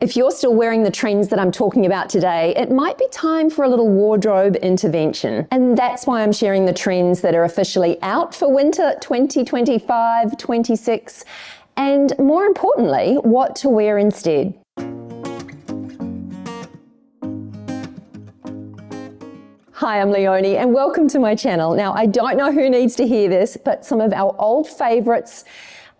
If you're still wearing the trends that I'm talking about today, it might be time for a little wardrobe intervention. And that's why I'm sharing the trends that are officially out for winter 2025-26, and more importantly, what to wear instead. Hi, I'm Leonie and welcome to my channel. Now, I don't know who needs to hear this, but some of our old favorites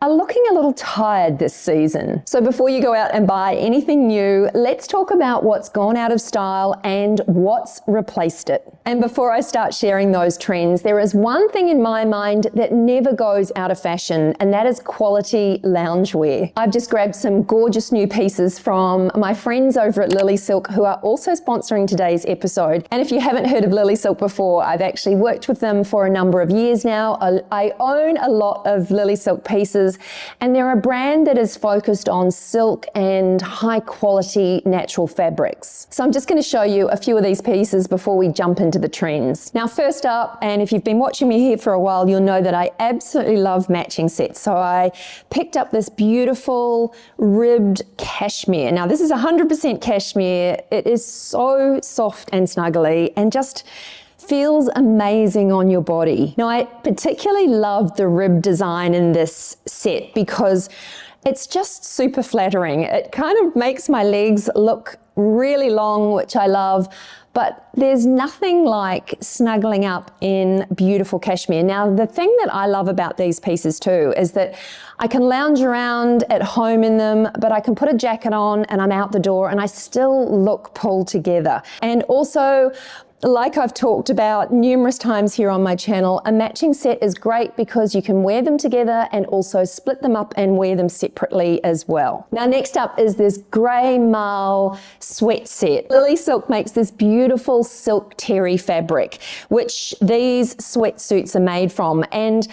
are looking a little tired this season. So before you go out and buy anything new, let's talk about what's gone out of style and what's replaced it. And before I start sharing those trends, there is one thing in my mind that never goes out of fashion, and that is quality loungewear. I've just grabbed some gorgeous new pieces from my friends over at Lilysilk, who are also sponsoring today's episode. And if you haven't heard of Lilysilk before, I've actually worked with them for a number of years now. I own a lot of Lilysilk pieces, and they're a brand that is focused on silk and high quality natural fabrics. So I'm just going to show you a few of these pieces before we jump into the trends. Now, first up, and if you've been watching me here for a while, you'll know that I absolutely love matching sets. So I picked up this beautiful ribbed cashmere. Now, this is 100% cashmere. It is so soft and snuggly and just feels amazing on your body. Now, I particularly love the rib design in this set because it's just super flattering. It kind of makes my legs look really long, which I love, but there's nothing like snuggling up in beautiful cashmere. Now, the thing that I love about these pieces too is that I can lounge around at home in them, but I can put a jacket on and I'm out the door and I still look pulled together. And also, like I've talked about numerous times here on my channel, a matching set is great because you can wear them together and also split them up and wear them separately as well. Now, next up is this grey marl sweat set. Lilysilk makes this beautiful silk terry fabric, which these sweatsuits are made from. And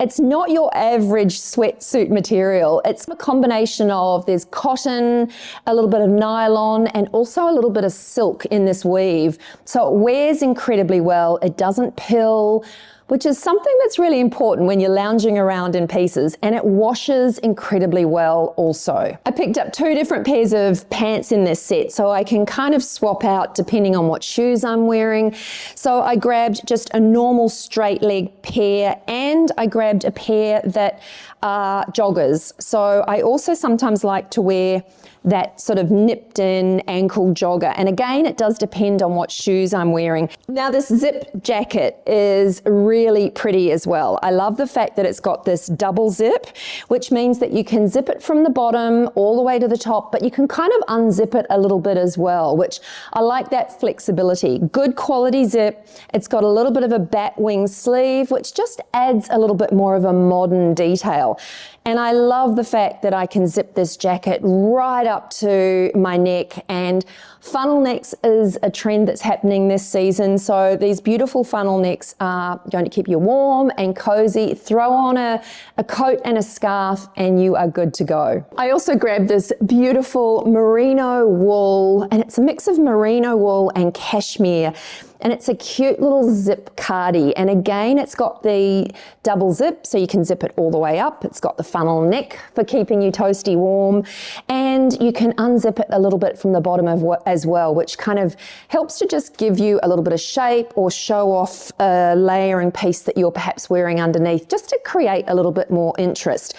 it's not your average sweatsuit material. It's a combination of, there's cotton, a little bit of nylon, and also a little bit of silk in this weave. So it wears incredibly well. It doesn't pill, which is something that's really important when you're lounging around in pieces, and it washes incredibly well also. I picked up two different pairs of pants in this set, so I can kind of swap out depending on what shoes I'm wearing. So I grabbed just a normal straight leg pair, and I grabbed a pair that are joggers. So I also sometimes like to wear that sort of nipped in ankle jogger. And again, it does depend on what shoes I'm wearing. Now, this zip jacket is really pretty as well. I love the fact that it's got this double zip, which means that you can zip it from the bottom all the way to the top, but you can kind of unzip it a little bit as well, which I like that flexibility. Good quality zip. It's got a little bit of a bat wing sleeve, which just adds a little bit more of a modern detail. And I love the fact that I can zip this jacket right up to my neck, and funnel necks is a trend that's happening this season. So these beautiful funnel necks are going to keep you warm and cozy. Throw on a coat and a scarf and you are good to go. I also grabbed this beautiful merino wool, and it's a mix of merino wool and cashmere. And it's a cute little zip cardi. And again, it's got the double zip, so you can zip it all the way up. It's got the funnel neck for keeping you toasty warm. And you can unzip it a little bit from the bottom as well, which kind of helps to just give you a little bit of shape or show off a layering piece that you're perhaps wearing underneath, just to create a little bit more interest.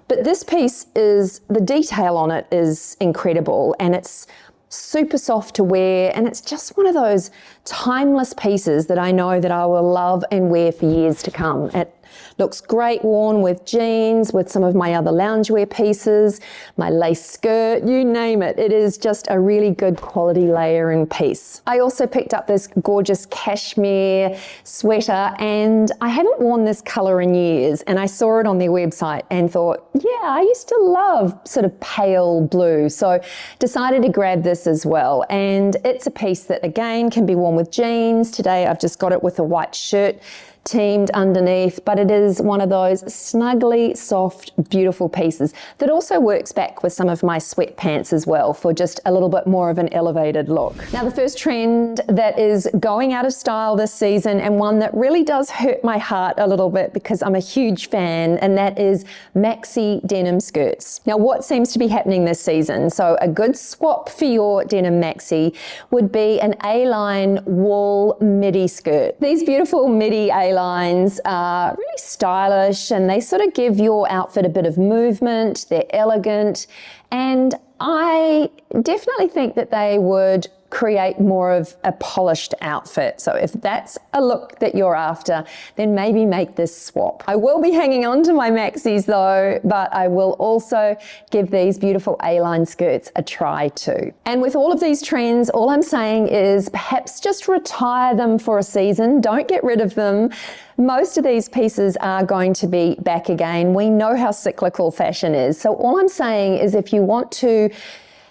But this piece is, the detail on it is incredible, and it's super soft to wear, and it's just one of those timeless pieces that I know that I will love and wear for years to come. It looks great worn with jeans, with some of my other loungewear pieces, my lace skirt, you name it. It is just a really good quality layering piece. I also picked up this gorgeous cashmere sweater, and I haven't worn this color in years, and I saw it on their website and thought, yeah, I used to love sort of pale blue, so decided to grab this as well. And it's a piece that again can be worn with jeans. Today I've just got it with a white shirt. teamed underneath, but it is one of those snuggly, soft, beautiful pieces that also works back with some of my sweatpants as well for just a little bit more of an elevated look. Now, the first trend that is going out of style this season, and one that really does hurt my heart a little bit because I'm a huge fan, and that is maxi denim skirts. Now, what seems to be happening this season? So a good swap for your denim maxi would be an A-line wool midi skirt. These beautiful midi A-lines are really stylish, and they sort of give your outfit a bit of movement. They're elegant, and I definitely think that they would create more of a polished outfit. So if that's a look that you're after, then maybe make this swap. I will be hanging on to my maxis though, but I will also give these beautiful A-line skirts a try too. And with all of these trends, all I'm saying is perhaps just retire them for a season. Don't get rid of them. Most of these pieces are going to be back again. We know how cyclical fashion is. So all I'm saying is if you want to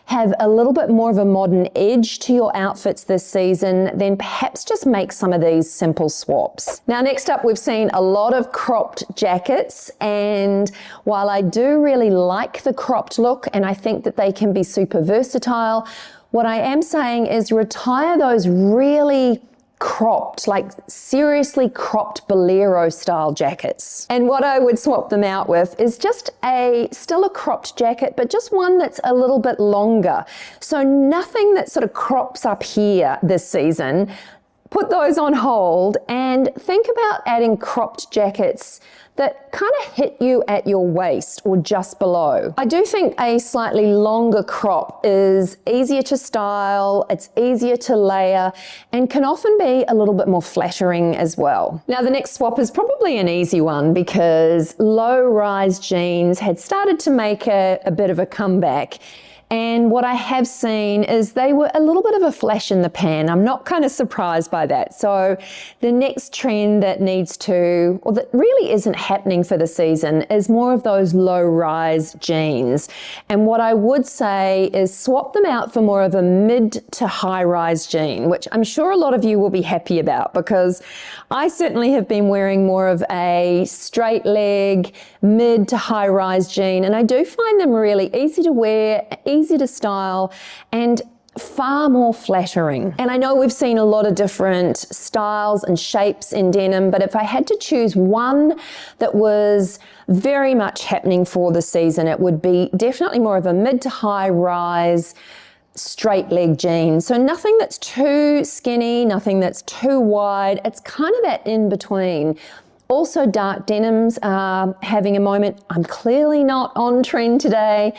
have a little bit more of a modern edge to your outfits this season, then perhaps just make some of these simple swaps. Now, next up, we've seen a lot of cropped jackets, and while I do really like the cropped look and I think that they can be super versatile, what I am saying is retire those really cropped, like seriously cropped bolero style jackets. And what I would swap them out with is just still a cropped jacket, but just one that's a little bit longer. So nothing that sort of crops up here this season. Put those on hold and think about adding cropped jackets that kind of hit you at your waist or just below. I do think a slightly longer crop is easier to style, it's easier to layer, and can often be a little bit more flattering as well. Now, the next swap is probably an easy one because low-rise jeans had started to make a bit of a comeback. And what I have seen is they were a little bit of a flash in the pan. I'm not kind of surprised by that. So the next trend that needs to, or that really isn't happening for the season, is more of those low-rise jeans. And what I would say is swap them out for more of a mid to high-rise jean, which I'm sure a lot of you will be happy about because I certainly have been wearing more of a straight leg, mid to high-rise jean, and I do find them really easy to wear, easy to style, and far more flattering. And I know we've seen a lot of different styles and shapes in denim, but if I had to choose one that was very much happening for the season, it would be definitely more of a mid to high rise straight leg jean. So nothing that's too skinny, nothing that's too wide. It's kind of that in between. Also, dark denims are having a moment. I'm clearly not on trend today,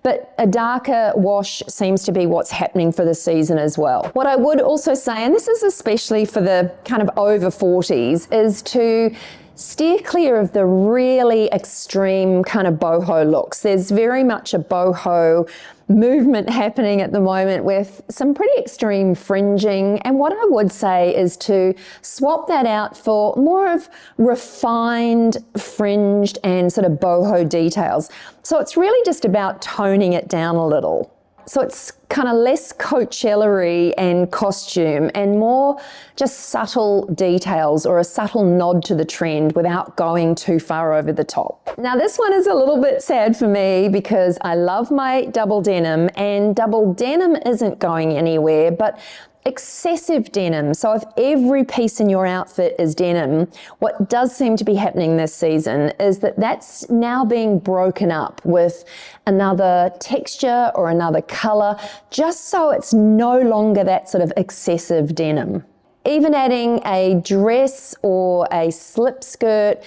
but a darker wash seems to be what's happening for the season as well. What I would also say, and this is especially for the kind of over 40s, is to steer clear of the really extreme kind of boho looks. There's very much a boho movement happening at the moment with some pretty extreme fringing, and what I would say is to swap that out for more of refined fringed and sort of boho details. So it's really just about toning it down a little. So it's kind of less Coachella-y and costume and more just subtle details or a subtle nod to the trend without going too far over the top. Now, this one is a little bit sad for me because I love my double denim, and double denim isn't going anywhere, but excessive denim. So if every piece in your outfit is denim, what does seem to be happening this season is that that's now being broken up with another texture or another color, just so it's no longer that sort of excessive denim. Even adding a dress or a slip skirt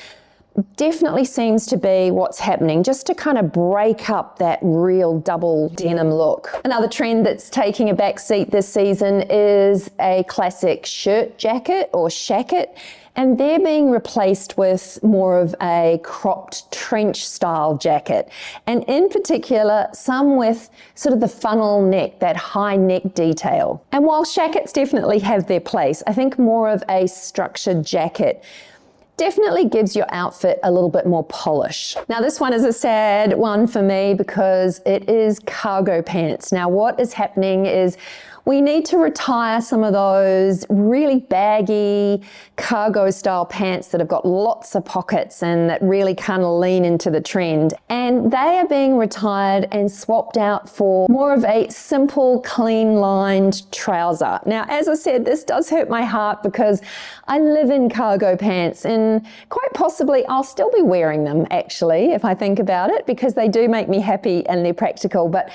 definitely seems to be what's happening, just to kind of break up that real double denim look. Another trend that's taking a back seat this season is a classic shirt jacket or shacket, and they're being replaced with more of a cropped trench style jacket, and in particular some with sort of the funnel neck, that high neck detail. And while shackets definitely have their place, I think more of a structured jacket definitely gives your outfit a little bit more polish. Now this one is a sad one for me because it is cargo pants. Now what is happening is we need to retire some of those really baggy cargo style pants that have got lots of pockets and that really kind of lean into the trend. And they are being retired and swapped out for more of a simple, clean lined trouser. Now, as I said, this does hurt my heart because I live in cargo pants and quite possibly I'll still be wearing them actually, if I think about it, because they do make me happy and they're practical. But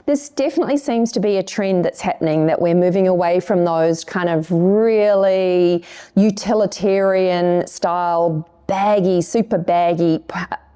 this definitely seems to be a trend that's happening, that we're moving away from those kind of really utilitarian style, baggy, super baggy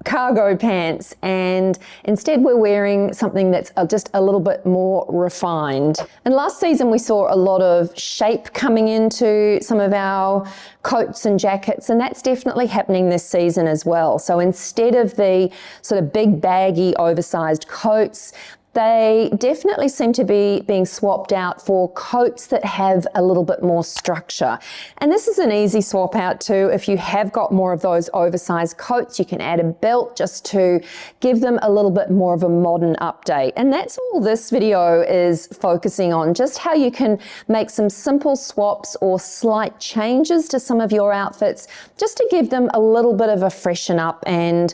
cargo pants, and instead we're wearing something that's just a little bit more refined. And last season we saw a lot of shape coming into some of our coats and jackets, and that's definitely happening this season as well. So instead of the sort of big baggy oversized coats, they definitely seem to be being swapped out for coats that have a little bit more structure. And this is an easy swap out too. If you have got more of those oversized coats, you can add a belt just to give them a little bit more of a modern update. And that's all this video is focusing on, just how you can make some simple swaps or slight changes to some of your outfits just to give them a little bit of a freshen up and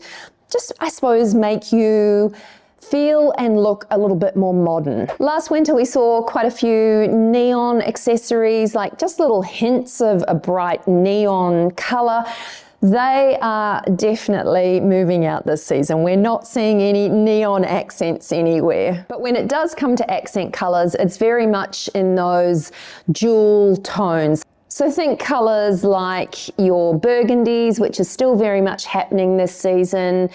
just, I suppose, make you feel and look a little bit more modern. Last winter we saw quite a few neon accessories, like just little hints of a bright neon color. They are definitely moving out this season. We're not seeing any neon accents anywhere. But when it does come to accent colors, it's very much in those jewel tones. So think colors like your burgundies, which is still very much happening this season,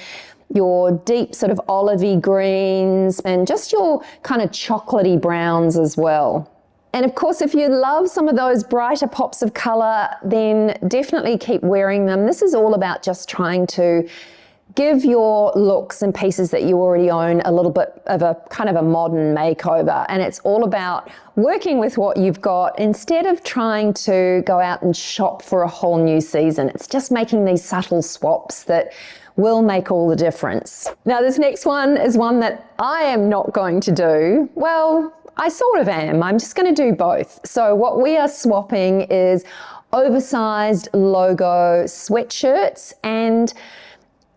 your deep sort of olivey greens, and just your kind of chocolatey browns as well. And of course, if you love some of those brighter pops of color, then definitely keep wearing them. This is all about just trying to give your looks and pieces that you already own a little bit of a kind of a modern makeover. And it's all about working with what you've got instead of trying to go out and shop for a whole new season. It's just making these subtle swaps that will make all the difference. Now this next one is one that I am not going to do. Well, I sort of am. I'm just going to do both. So what we are swapping is oversized logo sweatshirts, and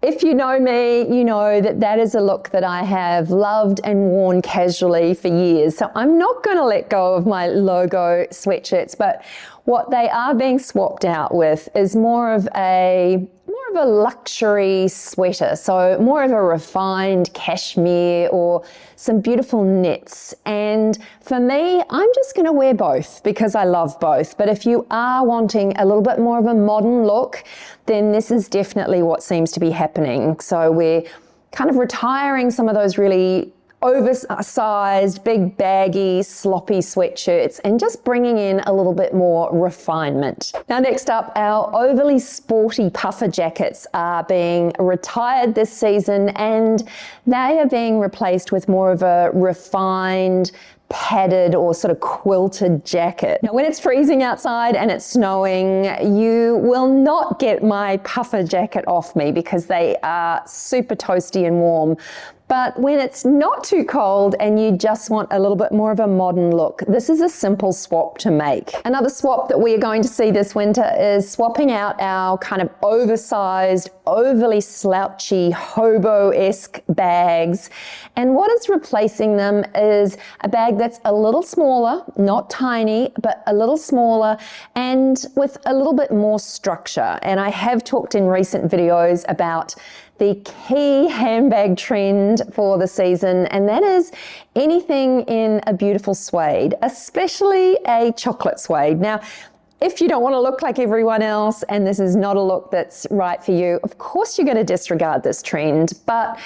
if you know me, you know that that is a look that I have loved and worn casually for years. So I'm not going to let go of my logo sweatshirts, but what they are being swapped out with is more of a luxury sweater, so more of a refined cashmere or some beautiful knits. And for me, I'm just going to wear both because I love both. But if you are wanting a little bit more of a modern look, then this is definitely what seems to be happening. So we're kind of retiring some of those really oversized, big, baggy, sloppy sweatshirts and just bringing in a little bit more refinement. Now next up, our overly sporty puffer jackets are being retired this season, and they are being replaced with more of a refined, padded or sort of quilted jacket. Now when it's freezing outside and it's snowing, you will not get my puffer jacket off me because they are super toasty and warm. But when it's not too cold and you just want a little bit more of a modern look, this is a simple swap to make. Another swap that we are going to see this winter is swapping out our kind of oversized, overly slouchy, hobo-esque bags. And what is replacing them is a bag that's a little smaller, not tiny, but a little smaller and with a little bit more structure. And I have talked in recent videos about the key handbag trend for the season, and that is anything in a beautiful suede, especially a chocolate suede. Now, if you don't want to look like everyone else and this is not a look that's right for you, of course you're going to disregard this trend, but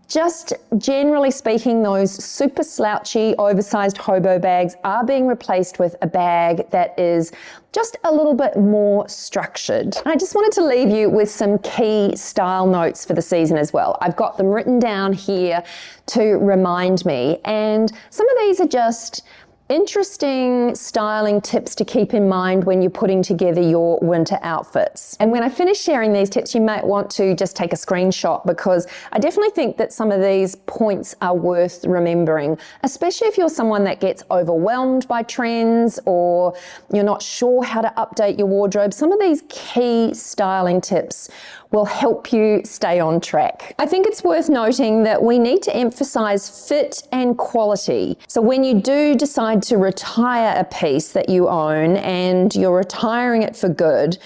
just generally speaking, those super slouchy, oversized hobo bags are being replaced with a bag that is just a little bit more structured. And I just wanted to leave you with some key style notes for the season as well. I've got them written down here to remind me. And some of these are just interesting styling tips to keep in mind when you're putting together your winter outfits. And when I finish sharing these tips, you might want to just take a screenshot, because I definitely think that some of these points are worth remembering, especially if you're someone that gets overwhelmed by trends or you're not sure how to update your wardrobe. Some of these key styling tips will help you stay on track. I think it's worth noting that we need to emphasize fit and quality. So when you do decide to retire a piece that you own and you're retiring it for good,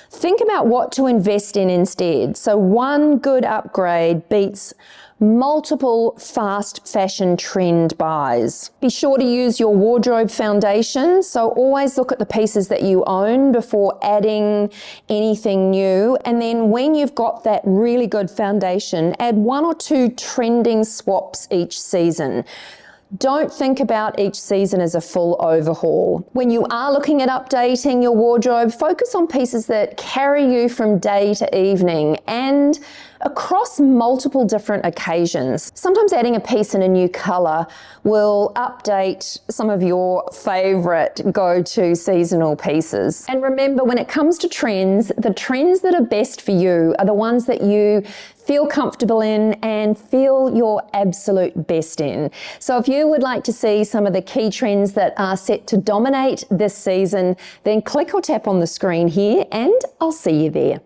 think about what to invest in instead. So one good upgrade beats multiple fast fashion trend buys. Be sure to use your wardrobe foundation. So always look at the pieces that you own before adding anything new. And then when you've got that really good foundation, add 1 or 2 trending swaps each season. Don't think about each season as a full overhaul. When you are looking at updating your wardrobe, focus on pieces that carry you from day to evening and across multiple different occasions. Sometimes adding a piece in a new color will update some of your favorite go-to seasonal pieces. And remember, when it comes to trends, the trends that are best for you are the ones that you feel comfortable in and feel your absolute best in. So if you would like to see some of the key trends that are set to dominate this season, then click or tap on the screen here and I'll see you there.